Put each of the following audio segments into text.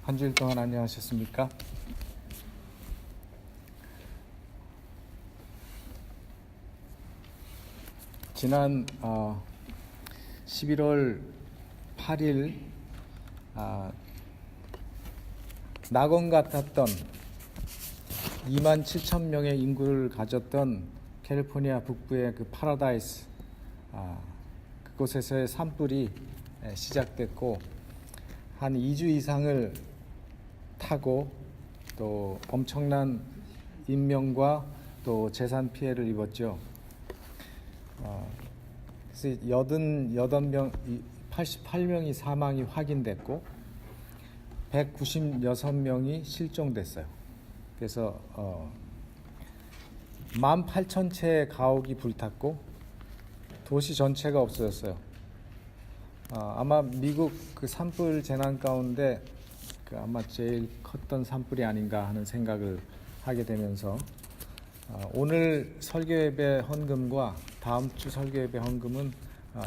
한 주일 동안 안녕하셨습니까? 지난 11월 8일 낙원 같았던 27,000명의 인구를 가졌던 캘리포니아 북부의 그 파라다이스, 그곳에서의 산불이 시작됐고 한 2주 이상을 타고 또 엄청난 인명과 또 재산 피해를 입었죠. 그래서 88명, 88명이 사망이 확인됐고 196명이 실종됐어요. 그래서 18,000채의 가옥이 불탔고 도시 전체가 없어졌어요. 아마 미국 그 산불 재난 가운데 아마 제일 컸던 산불이 아닌가 하는 생각을 하게 되면서 오늘 설교예배 헌금과 다음 주 설교예배 헌금은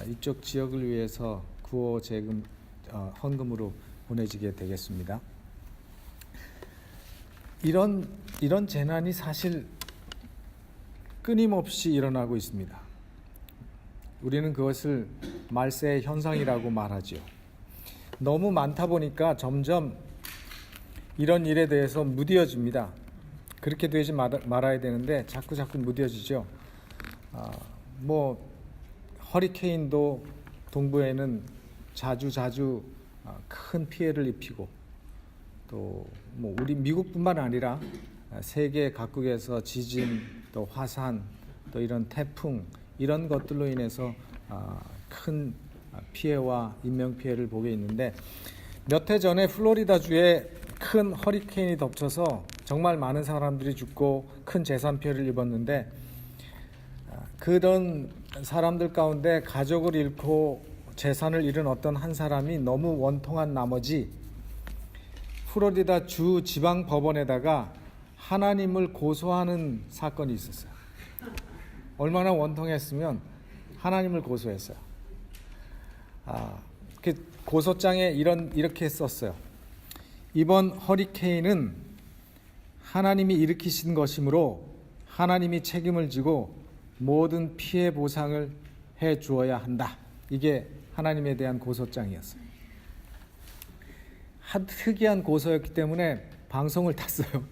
이쪽 지역을 위해서 구호 재금 헌금으로 보내지게 되겠습니다. 이런 재난이 사실 끊임없이 일어나고 있습니다. 우리는 그것을 말세의 현상이라고 말하지요. 너무 많다 보니까 점점 이런 일에 대해서 무뎌집니다. 그렇게 되지 말아야 되는데 자꾸 무뎌지죠. 허리케인도 동부에는 자주 큰 피해를 입히고 또 우리 미국뿐만 아니라 세계 각국에서 지진 또 화산 또 이런 태풍 이런 것들로 인해서 큰 피해와 인명 피해를 보게 있는데 몇 해 전에 플로리다주에 큰 허리케인이 덮쳐서 정말 많은 사람들이 죽고 큰 재산 피해를 입었는데 그런 사람들 가운데 가족을 잃고 재산을 잃은 어떤 한 사람이 너무 원통한 나머지 플로리다 주 지방 법원에다가 하나님을 고소하는 사건이 있었어요. 얼마나 원통했으면 하나님을 고소했어요. 그 고소장에 이렇게 썼어요. 이번 허리케인은 하나님이 일으키신 것이므로 하나님이 책임을 지고 모든 피해 보상을 해 주어야 한다. 이게 하나님에 대한 고소장이었어요. 특이한 고소였기 때문에 방송을 탔어요.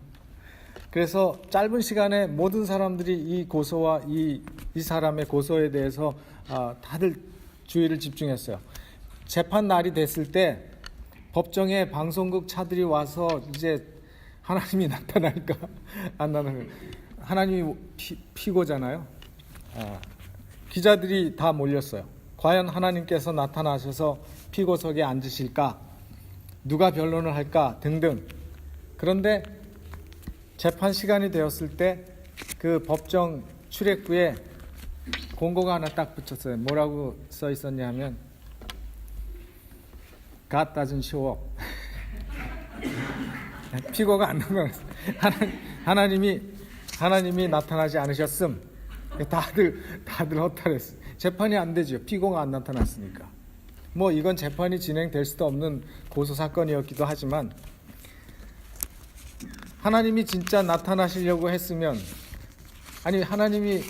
그래서 짧은 시간에 모든 사람들이 이 고소와 이 사람의 고소에 대해서 다들 주의를 집중했어요. 재판 날이 됐을 때 법정에 방송국 차들이 와서 이제 하나님이 나타날까 안 나타날까, 하나님이 피고잖아요. 기자들이 다 몰렸어요. 과연 하나님께서 나타나셔서 피고석에 앉으실까, 누가 변론을 할까 등등. 그런데 재판 시간이 되었을 때 그 법정 출입구에 공고가 하나 딱 붙였어요. 뭐라고 써 있었냐면 God doesn't show up. 피고가 안 나타났어요. 하나님이 나타나지 않으셨음. 다들 허탈했어요. 재판이 안 되죠. 피고가 안 나타났으니까. 이건 재판이 진행될 수도 없는 고소 사건이었기도 하지만 하나님이 진짜 나타나시려고 했으면, 아니 하나님이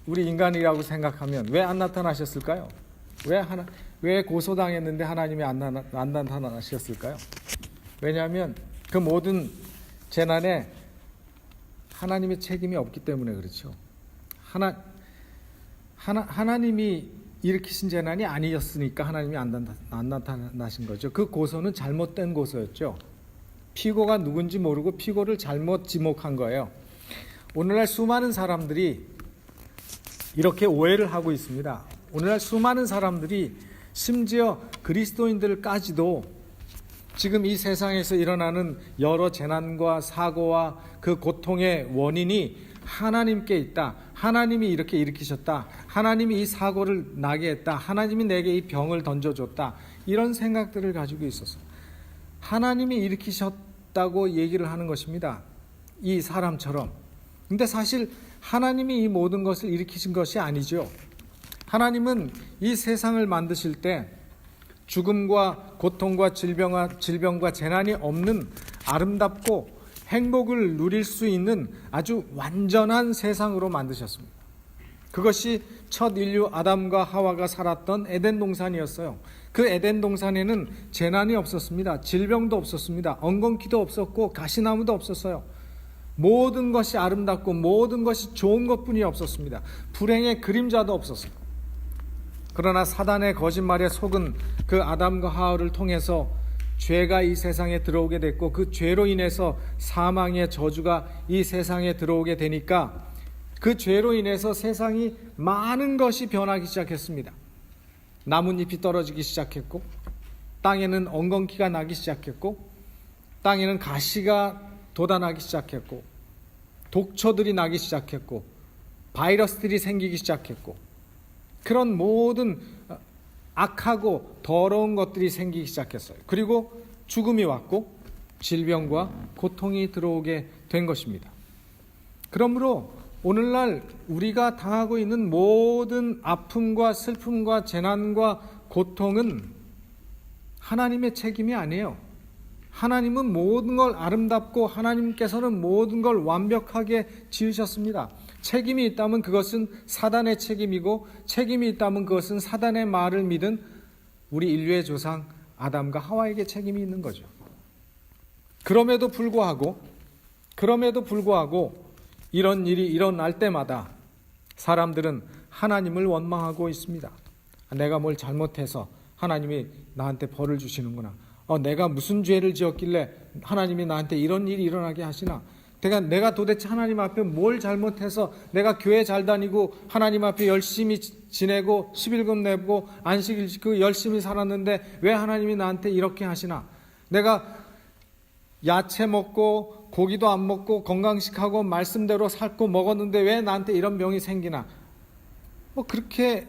우리 인간이라고 생각하면 왜 안 나타나셨을까요? 왜 고소당했는데 하나님이 안 나타나셨을까요? 왜냐하면 그 모든 재난에 하나님의 책임이 없기 때문에 그렇죠. 하나님이 일으키신 재난이 아니었으니까 하나님이 안 나타나신 거죠. 그 고소는 잘못된 고소였죠. 피고가 누군지 모르고 피고를 잘못 지목한 거예요. 오늘날 수많은 사람들이 이렇게 오해를 하고 있습니다. 오늘날 수많은 사람들이 심지어 그리스도인들까지도 지금 이 세상에서 일어나는 여러 재난과 사고와 그 고통의 원인이 하나님께 있다. 하나님이 이렇게 일으키셨다. 하나님이 이 사고를 나게 했다. 하나님이 내게 이 병을 던져줬다. 이런 생각들을 가지고 있었어요. 하나님이 일으키셨다고 얘기를 하는 것입니다. 이 사람처럼. 근데 사실 하나님이 이 모든 것을 일으키신 것이 아니죠. 하나님은 이 세상을 만드실 때 죽음과 고통과 질병과 재난이 없는 아름답고 행복을 누릴 수 있는 아주 완전한 세상으로 만드셨습니다. 그것이 첫 인류 아담과 하와가 살았던 에덴 동산이었어요. 그 에덴 동산에는 재난이 없었습니다. 질병도 없었습니다. 엉겅퀴도 없었고 가시나무도 없었어요. 모든 것이 아름답고 모든 것이 좋은 것뿐이 없었습니다. 불행의 그림자도 없었어요. 그러나 사단의 거짓말에 속은 그 아담과 하와를 통해서 죄가 이 세상에 들어오게 됐고, 그 죄로 인해서 사망의 저주가 이 세상에 들어오게 되니까 그 죄로 인해서 세상이 많은 것이 변하기 시작했습니다. 나뭇잎이 떨어지기 시작했고, 땅에는 엉겅퀴가 나기 시작했고, 땅에는 가시가 돋아나기 시작했고, 독초들이 나기 시작했고, 바이러스들이 생기기 시작했고, 그런 모든 악하고 더러운 것들이 생기기 시작했어요. 그리고 죽음이 왔고 질병과 고통이 들어오게 된 것입니다. 그러므로 오늘날 우리가 당하고 있는 모든 아픔과 슬픔과 재난과 고통은 하나님의 책임이 아니에요. 하나님은 모든 걸 아름답고 하나님께서는 모든 걸 완벽하게 지으셨습니다. 책임이 있다면 그것은 사단의 책임이고, 책임이 있다면 그것은 사단의 말을 믿은 우리 인류의 조상 아담과 하와에게 책임이 있는 거죠. 그럼에도 불구하고 이런 일이 일어날 때마다 사람들은 하나님을 원망하고 있습니다. 내가 뭘 잘못해서 하나님이 나한테 벌을 주시는구나. 내가 무슨 죄를 지었길래 하나님이 나한테 이런 일이 일어나게 하시나. 내가 도대체 하나님 앞에 뭘 잘못해서, 내가 교회 잘 다니고 하나님 앞에 열심히 지내고 11금 내고 안식일 지키고 열심히 살았는데 왜 하나님이 나한테 이렇게 하시나. 내가 야채 먹고 고기도 안 먹고 건강식하고 말씀대로 살고 먹었는데 왜 나한테 이런 병이 생기나. 그렇게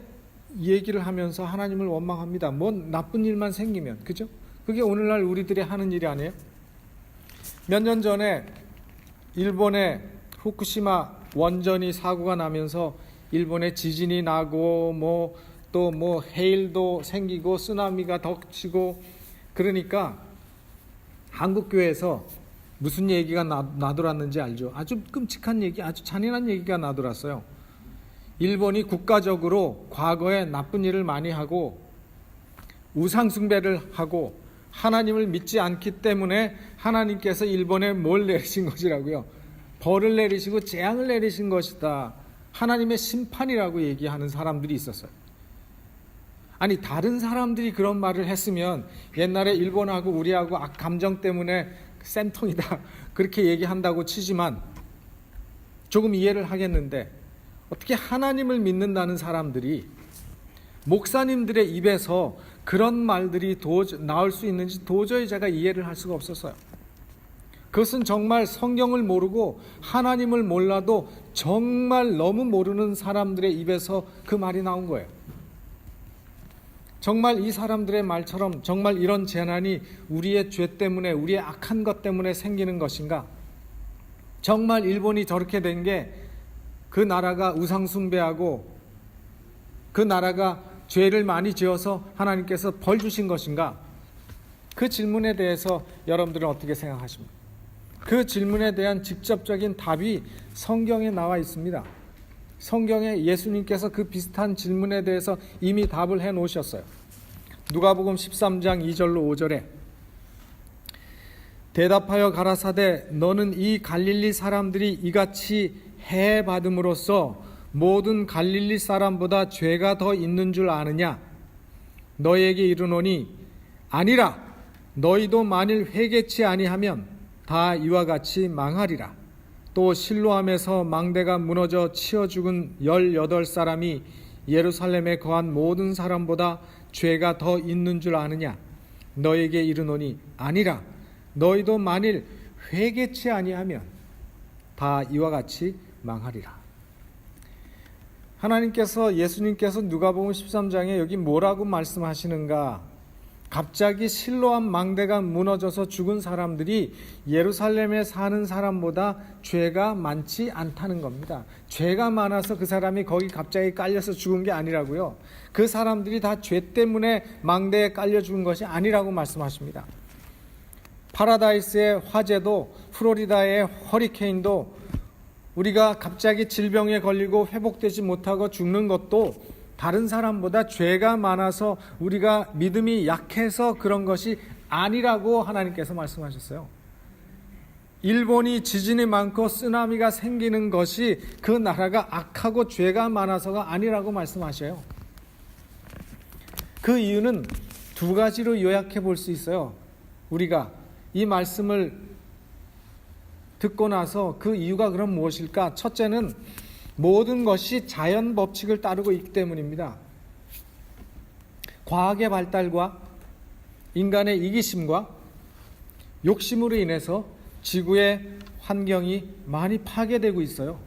얘기를 하면서 하나님을 원망합니다. 나쁜 일만 생기면. 그죠? 그게 오늘날 우리들이 하는 일이 아니에요? 몇 년 전에 일본의 후쿠시마 원전이 사고가 나면서 일본에 지진이 나고 또 해일도 생기고 쓰나미가 덮치고, 그러니까 한국교회에서 무슨 얘기가 나돌았는지 알죠? 아주 끔찍한 얘기, 아주 잔인한 얘기가 나돌았어요. 일본이 국가적으로 과거에 나쁜 일을 많이 하고 우상 숭배를 하고 하나님을 믿지 않기 때문에 하나님께서 일본에 뭘 내리신 것이라고요? 벌을 내리시고 재앙을 내리신 것이다. 하나님의 심판이라고 얘기하는 사람들이 있었어요. 아니, 다른 사람들이 그런 말을 했으면 옛날에 일본하고 우리하고 감정 때문에 쌤통이다 그렇게 얘기한다고 치지만 조금 이해를 하겠는데, 어떻게 하나님을 믿는다는 사람들이 목사님들의 입에서 그런 말들이 나올 수 있는지 도저히 제가 이해를 할 수가 없었어요. 그것은 정말 성경을 모르고 하나님을 몰라도 정말 너무 모르는 사람들의 입에서 그 말이 나온 거예요. 정말 이 사람들의 말처럼 정말 이런 재난이 우리의 죄 때문에, 우리의 악한 것 때문에 생기는 것인가? 정말 일본이 저렇게 된 게 그 나라가 우상 숭배하고 그 나라가 죄를 많이 지어서 하나님께서 벌 주신 것인가? 그 질문에 대해서 여러분들은 어떻게 생각하십니까? 그 질문에 대한 직접적인 답이 성경에 나와 있습니다. 성경에 예수님께서 그 비슷한 질문에 대해서 이미 답을 해 놓으셨어요. 누가복음 13장 2절로 5절에 대답하여 가라사대 너는 이 갈릴리 사람들이 이같이 해 받음으로써 모든 갈릴리 사람보다 죄가 더 있는 줄 아느냐? 너희에게 이르노니 아니라. 너희도 만일 회개치 아니하면 다 이와 같이 망하리라. 또 실로암에서 망대가 무너져 치어 죽은 18사람이 예루살렘에 거한 모든 사람보다 죄가 더 있는 줄 아느냐? 너희에게 이르노니 아니라. 너희도 만일 회개치 아니하면 다 이와 같이 망하리라. 하나님께서, 예수님께서 누가복음 13장에 여기 뭐라고 말씀하시는가? 갑자기 실로암 망대가 무너져서 죽은 사람들이 예루살렘에 사는 사람보다 죄가 많지 않다는 겁니다. 죄가 많아서 그 사람이 거기 갑자기 깔려서 죽은 게 아니라고요. 그 사람들이 다 죄 때문에 망대에 깔려 죽은 것이 아니라고 말씀하십니다. 파라다이스의 화재도, 플로리다의 허리케인도, 우리가 갑자기 질병에 걸리고 회복되지 못하고 죽는 것도 다른 사람보다 죄가 많아서 우리가 믿음이 약해서 그런 것이 아니라고 하나님께서 말씀하셨어요. 일본이 지진이 많고 쓰나미가 생기는 것이 그 나라가 악하고 죄가 많아서가 아니라고 말씀하셔요. 그 이유는 두 가지로 요약해 볼 수 있어요. 우리가 이 말씀을 듣고 나서 그 이유가 그럼 무엇일까? 첫째는 모든 것이 자연 법칙을 따르고 있기 때문입니다. 과학의 발달과 인간의 이기심과 욕심으로 인해서 지구의 환경이 많이 파괴되고 있어요.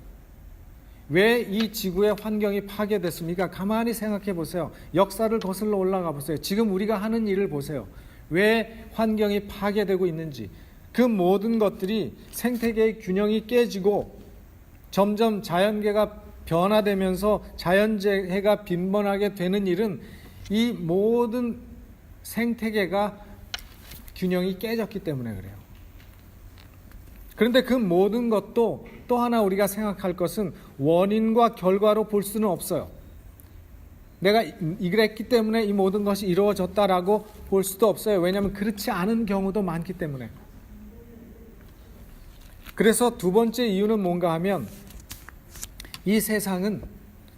왜 이 지구의 환경이 파괴됐습니까? 가만히 생각해 보세요. 역사를 거슬러 올라가 보세요. 지금 우리가 하는 일을 보세요. 왜 환경이 파괴되고 있는지. 그 모든 것들이 생태계의 균형이 깨지고 점점 자연계가 변화되면서 자연재해가 빈번하게 되는 일은 이 모든 생태계가 균형이 깨졌기 때문에 그래요. 그런데 그 모든 것도 또 하나 우리가 생각할 것은 원인과 결과로 볼 수는 없어요. 내가 이랬기 때문에 이 모든 것이 이루어졌다라고 볼 수도 없어요. 왜냐하면 그렇지 않은 경우도 많기 때문에. 그래서 두 번째 이유는 뭔가 하면 이 세상은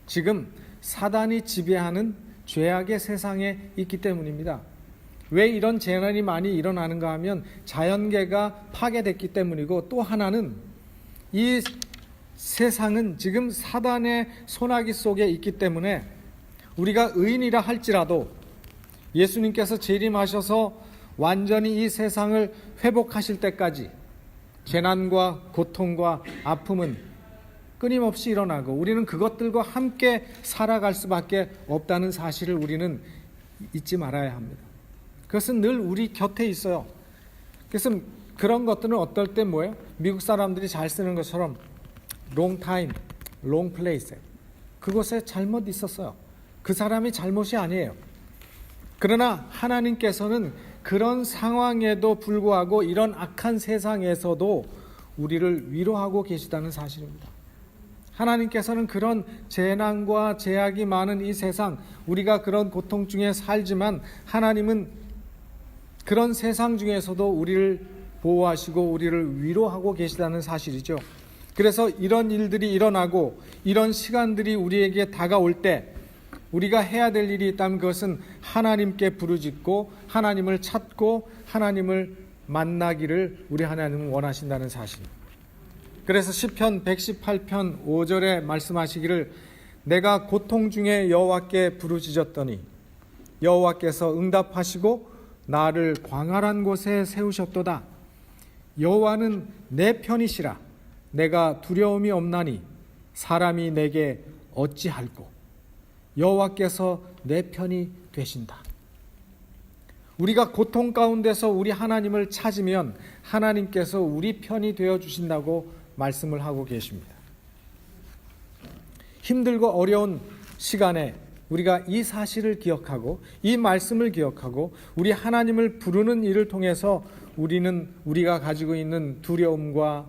지금 사단이 지배하는 죄악의 세상에 있기 때문입니다. 왜 이런 재난이 많이 일어나는가 하면 자연계가 파괴됐기 때문이고, 또 하나는 이 세상은 지금 사단의 손아귀 속에 있기 때문에 우리가 의인이라 할지라도 예수님께서 재림하셔서 완전히 이 세상을 회복하실 때까지 재난과 고통과 아픔은 끊임없이 일어나고 우리는 그것들과 함께 살아갈 수밖에 없다는 사실을 우리는 잊지 말아야 합니다. 그것은 늘 우리 곁에 있어요. 그래서 그런 것들은 어떨 때 뭐예요? 미국 사람들이 잘 쓰는 것처럼 long time, long place. 그곳에 잘못 있었어요. 그 사람이 잘못이 아니에요. 그러나 하나님께서는 그런 상황에도 불구하고 이런 악한 세상에서도 우리를 위로하고 계시다는 사실입니다. 하나님께서는 그런 재난과 제약이 많은 이 세상, 우리가 그런 고통 중에 살지만 하나님은 그런 세상 중에서도 우리를 보호하시고 우리를 위로하고 계시다는 사실이죠. 그래서 이런 일들이 일어나고 이런 시간들이 우리에게 다가올 때 우리가 해야 될 일이 있다면 그것은 하나님께 부르짖고 하나님을 찾고 하나님을 만나기를 우리 하나님은 원하신다는 사실. 그래서 시편 118편 5절에 말씀하시기를 내가 고통 중에 여호와께 부르짖었더니 여호와께서 응답하시고 나를 광활한 곳에 세우셨도다. 여호와는 내 편이시라. 내가 두려움이 없나니 사람이 내게 어찌할꼬. 여호와께서 내 편이 되신다. 우리가 고통 가운데서 우리 하나님을 찾으면 하나님께서 우리 편이 되어 주신다고 말씀을 하고 계십니다. 힘들고 어려운 시간에 우리가 이 사실을 기억하고 이 말씀을 기억하고 우리 하나님을 부르는 일을 통해서 우리가 가지고 있는 두려움과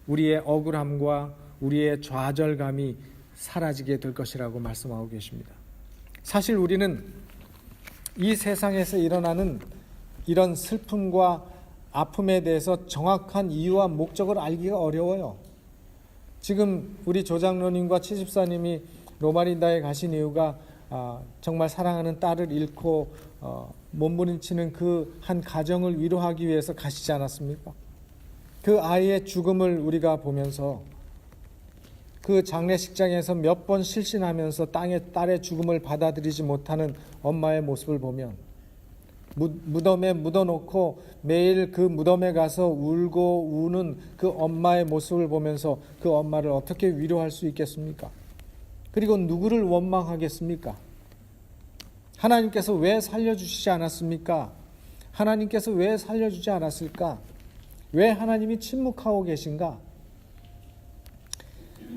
우리의 억울함과 우리의 좌절감이 사라지게 될 것이라고 말씀하고 계십니다. 사실 우리는 이 세상에서 일어나는 이런 슬픔과 아픔에 대해서 정확한 이유와 목적을 알기가 어려워요. 지금 우리 조장로님과 치집사님이 로마린다에 가신 이유가 정말 사랑하는 딸을 잃고 몸부림치는 그 한 가정을 위로하기 위해서 가시지 않았습니까? 그 아이의 죽음을 우리가 보면서 그 장례식장에서 몇 번 실신하면서 딸의 죽음을 받아들이지 못하는 엄마의 모습을 보면 무덤에 묻어놓고 매일 그 무덤에 가서 울고 우는 그 엄마의 모습을 보면서 그 엄마를 어떻게 위로할 수 있겠습니까? 그리고 누구를 원망하겠습니까? 하나님께서 왜 살려주시지 않았습니까? 하나님께서 왜 살려주지 않았을까? 왜 하나님이 침묵하고 계신가?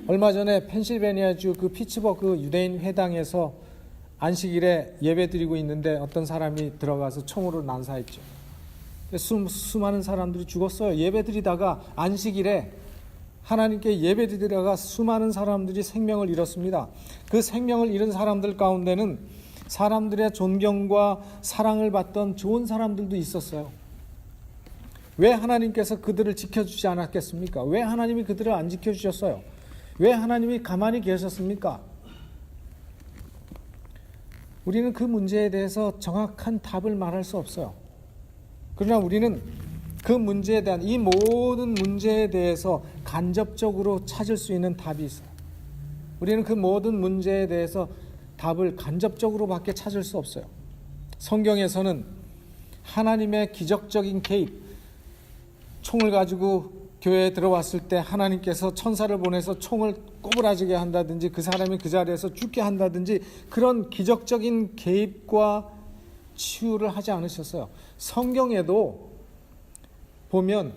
얼마 전에 펜실베니아주 그 피츠버그 유대인 회당에서 안식일에 예배드리고 있는데 어떤 사람이 들어가서 총으로 난사했죠. 수많은 사람들이 죽었어요. 예배드리다가 안식일에 하나님께 예배드리다가 수많은 사람들이 생명을 잃었습니다. 그 생명을 잃은 사람들 가운데는 사람들의 존경과 사랑을 받던 좋은 사람들도 있었어요. 왜 하나님께서 그들을 지켜주지 않았겠습니까? 왜 하나님이 그들을 안 지켜주셨어요? 왜 하나님이 가만히 계셨습니까? 우리는 그 문제에 대해서 정확한 답을 말할 수 없어요. 그러나 우리는 그 문제에 대한, 이 모든 문제에 대해서 간접적으로 찾을 수 있는 답이 있어요. 우리는 그 모든 문제에 대해서 답을 간접적으로밖에 찾을 수 없어요. 성경에서는 하나님의 기적적인 개입, 총을 가지고 교회에 들어왔을 때 하나님께서 천사를 보내서 총을 꼬부라지게 한다든지 그 사람이 그 자리에서 죽게 한다든지 그런 기적적인 개입과 치유를 하지 않으셨어요. 성경에도 보면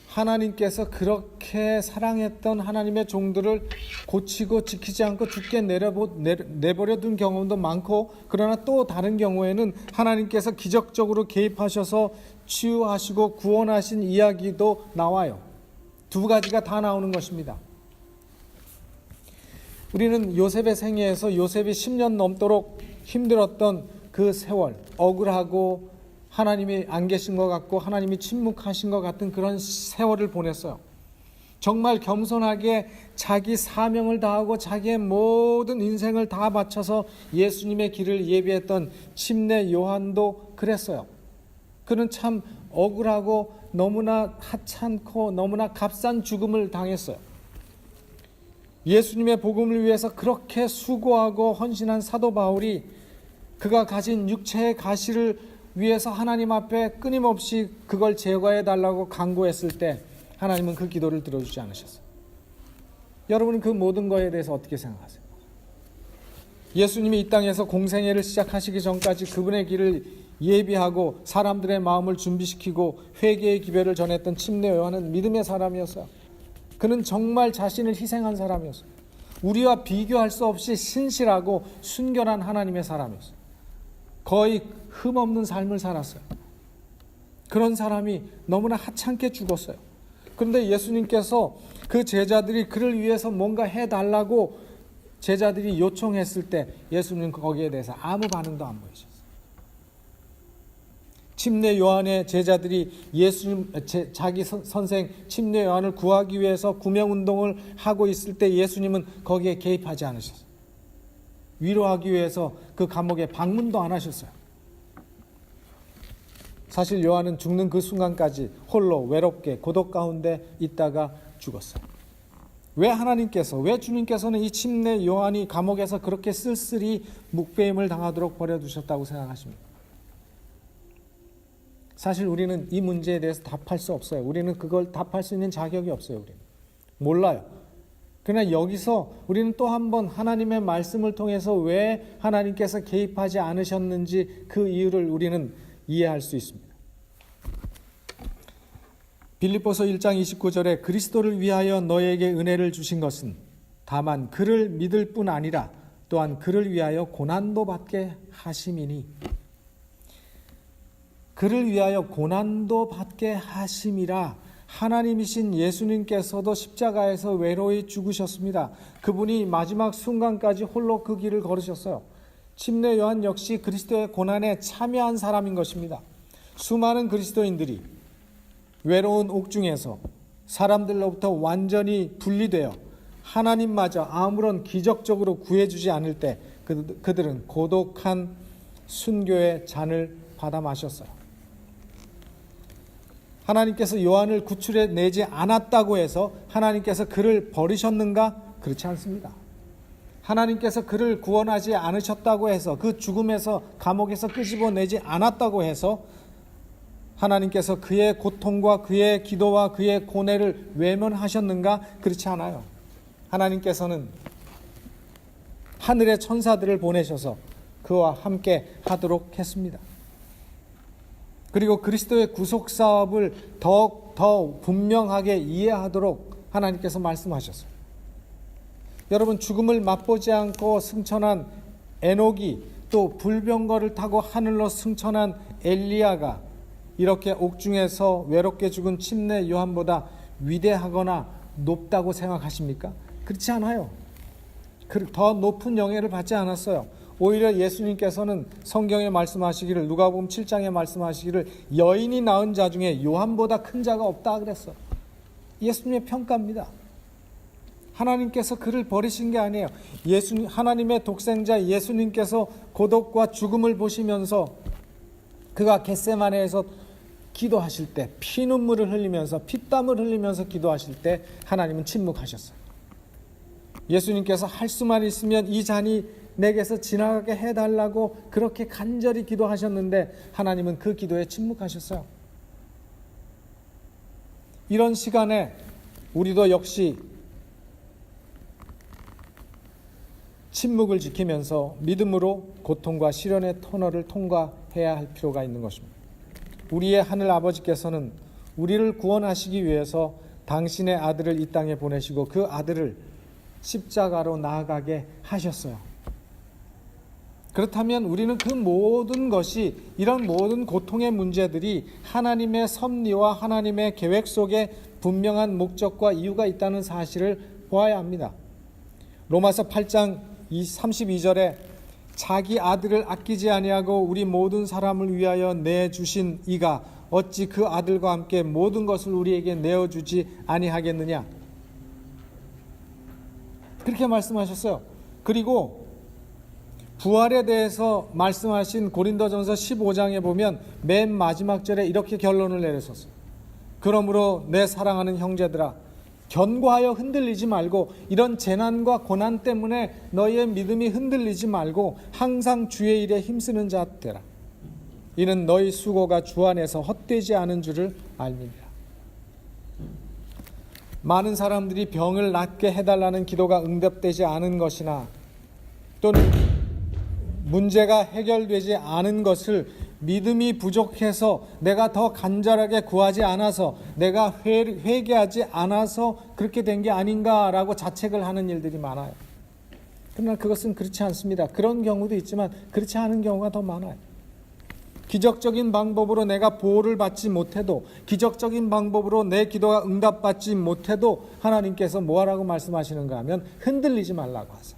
하나님께서 그렇게 사랑했던 하나님의 종들을 고치고 지키지 않고 죽게 내버려 둔 경험도 많고, 그러나 또 다른 경우에는 하나님께서 기적적으로 개입하셔서 치유하시고 구원하신 이야기도 나와요. 두 가지가 다 나오는 것입니다. 우리는 요셉의 생애에서 요셉이 10년 넘도록 힘들었던 그 세월, 억울하고 하나님이 안 계신 것 같고 하나님이 침묵하신 것 같은 그런 세월을 보냈어요. 정말 겸손하게 자기 사명을 다하고 자기의 모든 인생을 다 바쳐서 예수님의 길을 예비했던 침례 요한도 그랬어요. 그는 참 억울하고 너무나 하찮고 너무나 값싼 죽음을 당했어요. 예수님의 복음을 위해서 그렇게 수고하고 헌신한 사도 바울이 그가 가진 육체의 가시를 위해서 하나님 앞에 끊임없이 그걸 제거해 달라고 간구했을 때 하나님은 그 기도를 들어주지 않으셨어요. 여러분은 그 모든 것에 대해서 어떻게 생각하세요? 예수님이 이 땅에서 공생애를 시작하시기 전까지 그분의 길을 예비하고 사람들의 마음을 준비시키고 회개의 기별을 전했던 침례 요한은 믿음의 사람이었어요. 그는 정말 자신을 희생한 사람이었어요. 우리와 비교할 수 없이 신실하고 순결한 하나님의 사람이었어요. 거의 흠없는 삶을 살았어요. 그런 사람이 너무나 하찮게 죽었어요. 그런데 예수님께서 그 제자들이 그를 위해서 뭔가 해달라고 제자들이 요청했을 때 예수님은 거기에 대해서 아무 반응도 안 보이셨어요. 침례 요한의 제자들이 예수님, 자기 선생 침례 요한을 구하기 위해서 구명운동을 하고 있을 때 예수님은 거기에 개입하지 않으셨어요. 위로하기 위해서 그 감옥에 방문도 안 하셨어요. 사실 요한은 죽는 그 순간까지 홀로 외롭게 고독 가운데 있다가 죽었어요. 왜 하나님께서, 왜 주님께서는 이 침례 요한이 감옥에서 그렇게 쓸쓸히 묵배임을 당하도록 버려두셨다고 생각하십니까? 사실 우리는 이 문제에 대해서 답할 수 없어요. 우리는 그걸 답할 수 있는 자격이 없어요. 우리는 몰라요. 그러나 여기서 우리는 또 한 번 하나님의 말씀을 통해서 왜 하나님께서 개입하지 않으셨는지 그 이유를 우리는 이해할 수 있습니다. 빌립보서 1장 29절에 그리스도를 위하여 너에게 은혜를 주신 것은 다만 그를 믿을 뿐 아니라 또한 그를 위하여 고난도 받게 하심이니, 그를 위하여 고난도 받게 하심이라. 하나님이신 예수님께서도 십자가에서 외로이 죽으셨습니다. 그분이 마지막 순간까지 홀로 그 길을 걸으셨어요. 침례 요한 역시 그리스도의 고난에 참여한 사람인 것입니다. 수많은 그리스도인들이 외로운 옥중에서 사람들로부터 완전히 분리되어 하나님마저 아무런 기적적으로 구해주지 않을 때 그들은 고독한 순교의 잔을 받아 마셨어요. 하나님께서 요한을 구출해 내지 않았다고 해서 하나님께서 그를 버리셨는가? 그렇지 않습니다. 하나님께서 그를 구원하지 않으셨다고 해서, 그 죽음에서 감옥에서 끄집어내지 않았다고 해서 하나님께서 그의 고통과 그의 기도와 그의 고뇌를 외면하셨는가? 그렇지 않아요. 하나님께서는 하늘의 천사들을 보내셔서 그와 함께 하도록 했습니다. 그리고 그리스도의 구속 사업을 더 분명하게 이해하도록 하나님께서 말씀하셨어요. 여러분, 죽음을 맛보지 않고 승천한 에녹이, 또 불병거를 타고 하늘로 승천한 엘리야가 이렇게 옥중에서 외롭게 죽은 침례 요한보다 위대하거나 높다고 생각하십니까? 그렇지 않아요. 더 높은 영예를 받지 않았어요. 오히려 예수님께서는 성경에 말씀하시기를, 누가복음 7장에 말씀하시기를 여인이 낳은 자 중에 요한보다 큰 자가 없다 그랬어요. 예수님의 평가입니다. 하나님께서 그를 버리신 게 아니에요. 하나님의 독생자 예수님께서 고독과 죽음을 보시면서 그가 겟세마네에서 기도하실 때, 피눈물을 흘리면서, 피땀을 흘리면서 기도하실 때 하나님은 침묵하셨어요. 예수님께서 할 수만 있으면 이 잔이 내게서 지나가게 해달라고 그렇게 간절히 기도하셨는데 하나님은 그 기도에 침묵하셨어요. 이런 시간에 우리도 역시 침묵을 지키면서 믿음으로 고통과 시련의 터널을 통과해야 할 필요가 있는 것입니다. 우리의 하늘 아버지께서는 우리를 구원하시기 위해서 당신의 아들을 이 땅에 보내시고 그 아들을 십자가로 나아가게 하셨어요. 그렇다면 우리는 그 모든 것이, 이런 모든 고통의 문제들이 하나님의 섭리와 하나님의 계획 속에 분명한 목적과 이유가 있다는 사실을 보아야 합니다. 로마서 8장 32절에 자기 아들을 아끼지 아니하고 우리 모든 사람을 위하여 내주신 이가 어찌 그 아들과 함께 모든 것을 우리에게 내어주지 아니하겠느냐, 그렇게 말씀하셨어요. 그리고 부활에 대해서 말씀하신 고린도전서 15장에 보면 맨 마지막 절에 이렇게 결론을 내렸었어요. 그러므로 내 사랑하는 형제들아, 견고하여 흔들리지 말고, 이런 재난과 고난 때문에 너희의 믿음이 흔들리지 말고 항상 주의 일에 힘쓰는 자 되라. 이는 너희 수고가 주 안에서 헛되지 않은 줄을 알미니라. 많은 사람들이 병을 낫게 해달라는 기도가 응답되지 않은 것이나 또는 문제가 해결되지 않은 것을 믿음이 부족해서, 내가 더 간절하게 구하지 않아서, 내가 회개하지 않아서 그렇게 된 게 아닌가라고 자책을 하는 일들이 많아요. 그러나 그것은 그렇지 않습니다. 그런 경우도 있지만 그렇지 않은 경우가 더 많아요. 기적적인 방법으로 내가 보호를 받지 못해도, 기적적인 방법으로 내 기도가 응답받지 못해도 하나님께서 뭐라고 말씀하시는가 하면 흔들리지 말라고 하세요.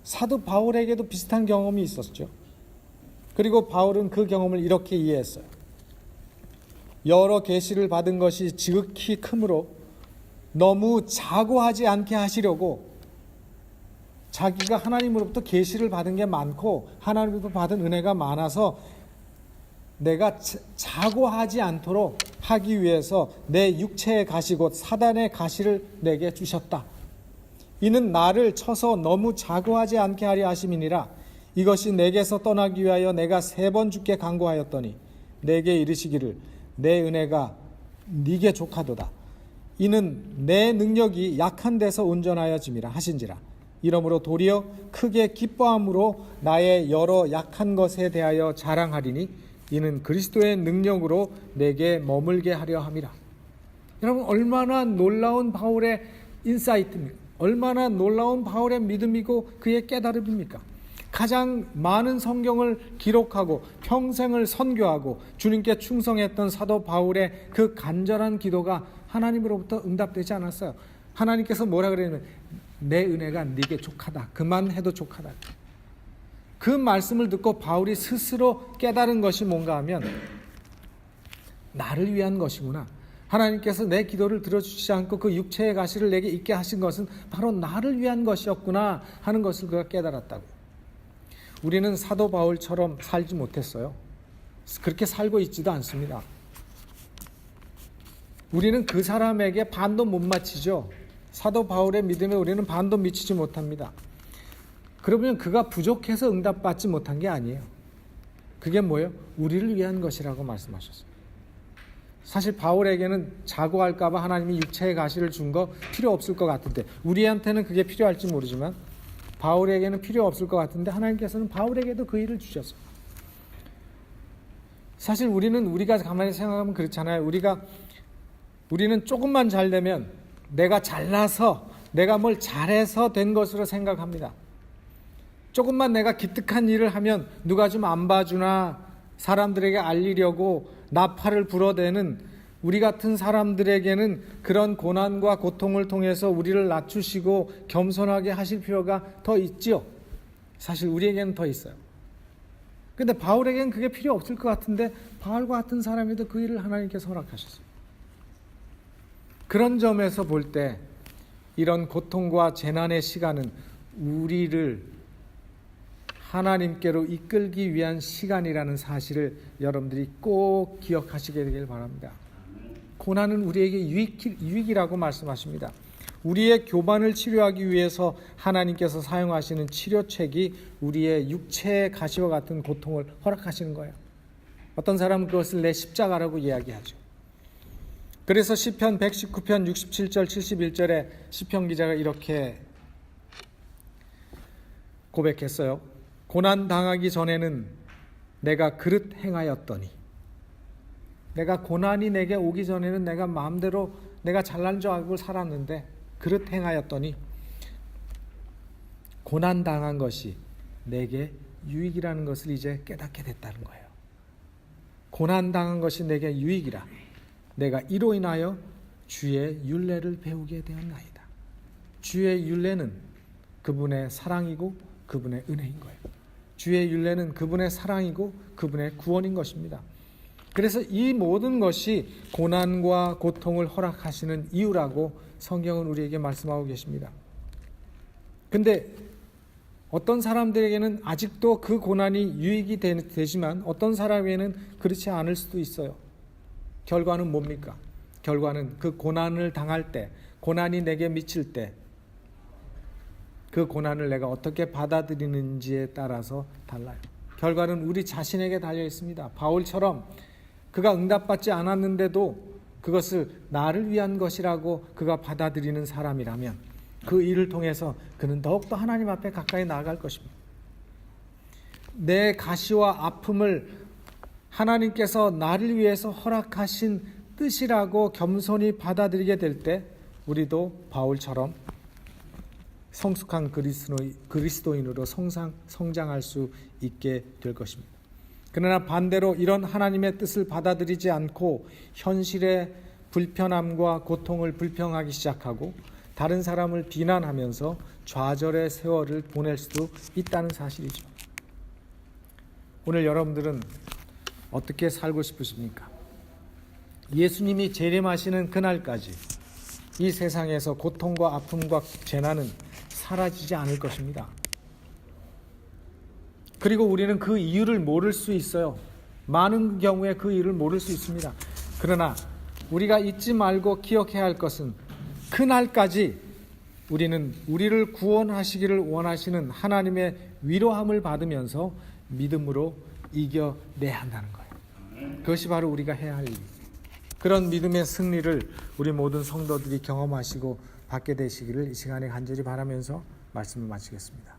사도 바울에게도 비슷한 경험이 있었죠. 그리고 바울은 그 경험을 이렇게 이해했어요. 여러 계시를 받은 것이 지극히 크므로 너무 자고하지 않게 하시려고, 자기가 하나님으로부터 계시를 받은 게 많고 하나님으로부터 받은 은혜가 많아서 내가 자고하지 않도록 하기 위해서 내 육체의 가시 곧 사단의 가시를 내게 주셨다. 이는 나를 쳐서 너무 자고하지 않게 하려 하심이니라. 이것이 내게서 떠나기 위하여 내가 3번 주께 간구하였더니 내게 이르시기를 내 은혜가 네게 족하도다. 이는 내 능력이 약한 데서 온전하여 짐이라 하신지라. 이러므로 도리어 크게 기뻐함으로 나의 여러 약한 것에 대하여 자랑하리니 이는 그리스도의 능력으로 내게 머물게 하려 함이라. 여러분, 얼마나 놀라운 바울의 인사이트입니까? 얼마나 놀라운 바울의 믿음이고 그의 깨달음입니까? 가장 많은 성경을 기록하고 평생을 선교하고 주님께 충성했던 사도 바울의 그 간절한 기도가 하나님으로부터 응답되지 않았어요. 하나님께서 뭐라 그랬냐면 내 은혜가 네게 족하다. 그만해도 족하다. 그 말씀을 듣고 바울이 스스로 깨달은 것이 뭔가 하면 나를 위한 것이구나. 하나님께서 내 기도를 들어주시지 않고 그 육체의 가시를 내게 있게 하신 것은 바로 나를 위한 것이었구나 하는 것을 그가 깨달았다고. 우리는 사도 바울처럼 살지 못했어요. 그렇게 살고 있지도 않습니다. 우리는 그 사람에게 반도 못 맞히죠. 사도 바울의 믿음에 우리는 반도 미치지 못합니다. 그러면 그가 부족해서 응답받지 못한 게 아니에요. 그게 뭐예요? 우리를 위한 것이라고 말씀하셨어요. 사실 바울에게는 자고할까 봐 하나님이 육체의 가시를 준 거 필요 없을 것 같은데, 우리한테는 그게 필요할지 모르지만 바울에게는 필요 없을 것 같은데 하나님께서는 바울에게도 그 일을 주셨어요. 사실 우리가 가만히 생각하면 그렇잖아요. 우리는 조금만 잘 되면 내가 잘나서 내가 뭘 잘해서 된 것으로 생각합니다. 조금만 내가 기특한 일을 하면 누가 좀 안 봐주나 사람들에게 알리려고 나팔을 불어대는 우리 같은 사람들에게는 그런 고난과 고통을 통해서 우리를 낮추시고 겸손하게 하실 필요가 더 있죠. 사실 우리에게는 더 있어요. 근데 바울에게는 그게 필요 없을 것 같은데 바울과 같은 사람에도 그 일을 하나님께서 허락하셨어요. 그런 점에서 볼 때 이런 고통과 재난의 시간은 우리를 하나님께로 이끌기 위한 시간이라는 사실을 여러분들이 꼭 기억하시게 되길 바랍니다. 고난은 우리에게 유익이라고 말씀하십니다. 우리의 교만을 치료하기 위해서 하나님께서 사용하시는 치료책이 우리의 육체의 가시와 같은 고통을 허락하시는 거예요. 어떤 사람은 그것을 내 십자가라고 이야기하죠. 그래서 시편 119편 67절 71절에 시편 기자가 이렇게 고백했어요. 고난 당하기 전에는 내가 그릇 행하였더니, 내가 고난이 내게 오기 전에는 내가 마음대로 내가 잘난 줄 알고 살았는데 그릇 행하였더니 고난 당한 것이 내게 유익이라는 것을 이제 깨닫게 됐다는 거예요. 고난 당한 것이 내게 유익이라. 내가 이로 인하여 주의 율례를 배우게 되었나이다. 주의 율례는 그분의 사랑이고 그분의 은혜인 거예요. 주의 율례는 그분의 사랑이고 그분의 구원인 것입니다. 그래서 이 모든 것이 고난과 고통을 허락하시는 이유라고 성경은 우리에게 말씀하고 계십니다. 근데 어떤 사람들에게는 아직도 그 고난이 유익이 되지만 어떤 사람에게는 그렇지 않을 수도 있어요. 결과는 뭡니까? 결과는 그 고난을 당할 때, 고난이 내게 미칠 때 그 고난을 내가 어떻게 받아들이는지에 따라서 달라요. 결과는 우리 자신에게 달려 있습니다. 바울처럼 그가 응답받지 않았는데도 그것을 나를 위한 것이라고 그가 받아들이는 사람이라면 그 일을 통해서 그는 더욱더 하나님 앞에 가까이 나아갈 것입니다. 내 가시와 아픔을 하나님께서 나를 위해서 허락하신 뜻이라고 겸손히 받아들이게 될 때 우리도 바울처럼 성숙한 그리스도인으로 성장할 수 있게 될 것입니다. 그러나 반대로 이런 하나님의 뜻을 받아들이지 않고 현실의 불편함과 고통을 불평하기 시작하고 다른 사람을 비난하면서 좌절의 세월을 보낼 수도 있다는 사실이죠. 오늘 여러분들은 어떻게 살고 싶으십니까? 예수님이 재림하시는 그날까지 이 세상에서 고통과 아픔과 재난은 사라지지 않을 것입니다. 그리고 우리는 그 이유를 모를 수 있어요. 많은 경우에 그 이유를 모를 수 있습니다. 그러나 우리가 잊지 말고 기억해야 할 것은 그날까지 우리는 우리를 구원하시기를 원하시는 하나님의 위로함을 받으면서 믿음으로 이겨내야 한다는 거예요. 그것이 바로 우리가 해야 할 일. 그런 믿음의 승리를 우리 모든 성도들이 경험하시고 받게 되시기를 이 시간에 간절히 바라면서 말씀을 마치겠습니다.